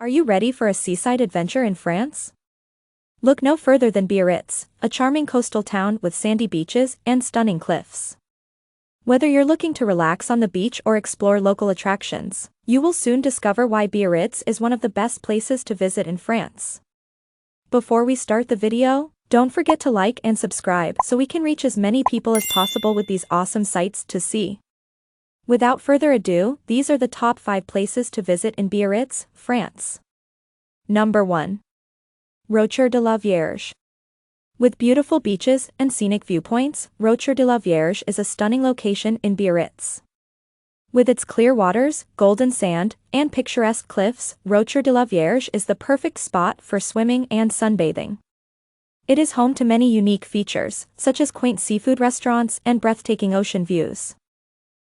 Are you ready for a seaside adventure in France? Look no further than Biarritz, a charming coastal town with sandy beaches and stunning cliffs. Whether you're looking to relax on the beach or explore local attractions, you will soon discover why Biarritz is one of the best places to visit in France. Before we start the video, don't forget to like and subscribe so we can reach as many people as possible with these awesome sights to see. Without further ado, these are the top 5 places to visit in Biarritz, France. Number 1. Rocher de la Vierge. With beautiful beaches and scenic viewpoints, Rocher de la Vierge is a stunning location in Biarritz. With its clear waters, golden sand, and picturesque cliffs, Rocher de la Vierge is the perfect spot for swimming and sunbathing. It is home to many unique features, such as quaint seafood restaurants and breathtaking ocean views.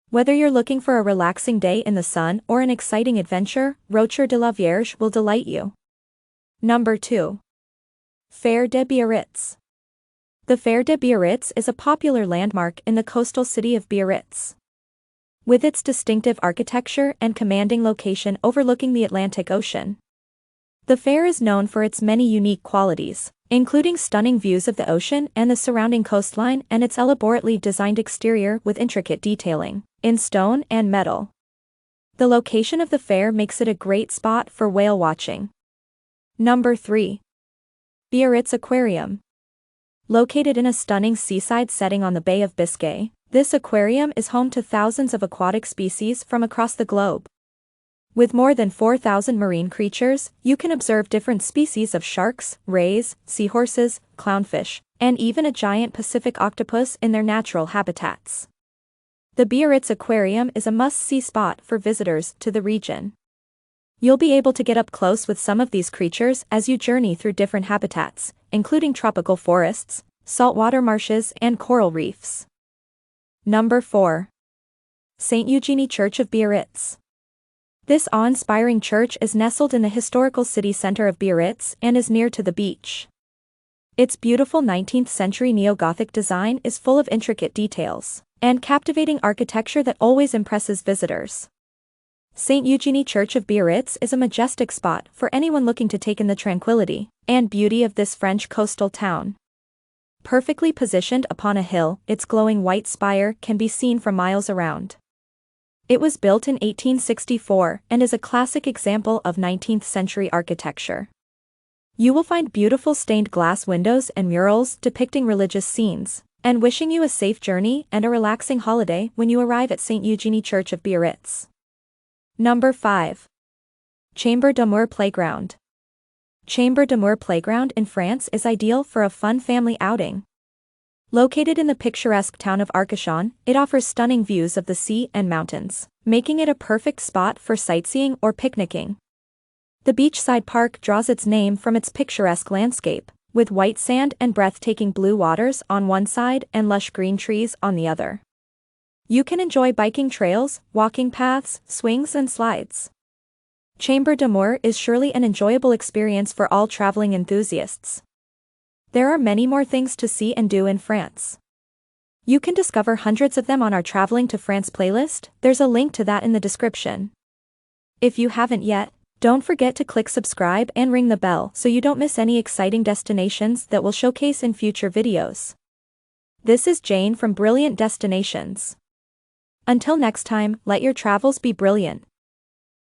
Whether you're looking for a relaxing day in the sun or an exciting adventure, Rocher de la Vierge will delight you. Number 2. Fair de Biarritz. The Fair de Biarritz is a popular landmark in the coastal city of Biarritz. With its distinctive architecture and commanding location overlooking the Atlantic Ocean, the fair is known for its many unique qualities, including stunning views of the ocean and the surrounding coastline and its elaborately designed exterior with intricate detailing in stone and metal. The location of the fair makes it a great spot for whale watching. Number 3. Biarritz Aquarium. Located in a stunning seaside setting on the Bay of Biscay, this aquarium is home to thousands of aquatic species from across the globe. With more than 4,000 marine creatures, you can observe different species of sharks, rays, seahorses, clownfish, and even a giant Pacific octopus in their natural habitats. The Biarritz Aquarium is a must-see spot for visitors to the region. You'll be able to get up close with some of these creatures as you journey through different habitats, including tropical forests, saltwater marshes, and coral reefs. Number 4. St. Eugenie Church of Biarritz. This awe-inspiring church is nestled in the historical city center of Biarritz and is near to the beach. Its beautiful 19th-century neo-Gothic design is full of intricate details and captivating architecture that always impresses visitors. St. Eugenie Church of Biarritz is a majestic spot for anyone looking to take in the tranquility and beauty of this French coastal town. Perfectly positioned upon a hill, its glowing white spire can be seen for miles around. It was built in 1864 and is a classic example of 19th-century architecture. You will find beautiful stained glass windows and murals depicting religious scenes, and wishing you a safe journey and a relaxing holiday when you arrive at St. Eugenie Church of Biarritz. Number 5. Chambre d'Amour Playground. Chambre d'Amour Playground in France is ideal for a fun family outing. Located in the picturesque town of Arcachon, it offers stunning views of the sea and mountains, making it a perfect spot for sightseeing or picnicking. The beachside park draws its name from its picturesque landscape, with white sand and breathtaking blue waters on one side and lush green trees on the other. You can enjoy biking trails, walking paths, swings and slides. Chambre d'Amour is surely an enjoyable experience for all traveling enthusiasts. There are many more things to see and do in France. You can discover hundreds of them on our Traveling to France playlist. There's a link to that in the description. If you haven't yet, don't forget to click subscribe and ring the bell so you don't miss any exciting destinations that we'll showcase in future videos. This is Jane from Brilliant Destinations. Until next time, let your travels be brilliant.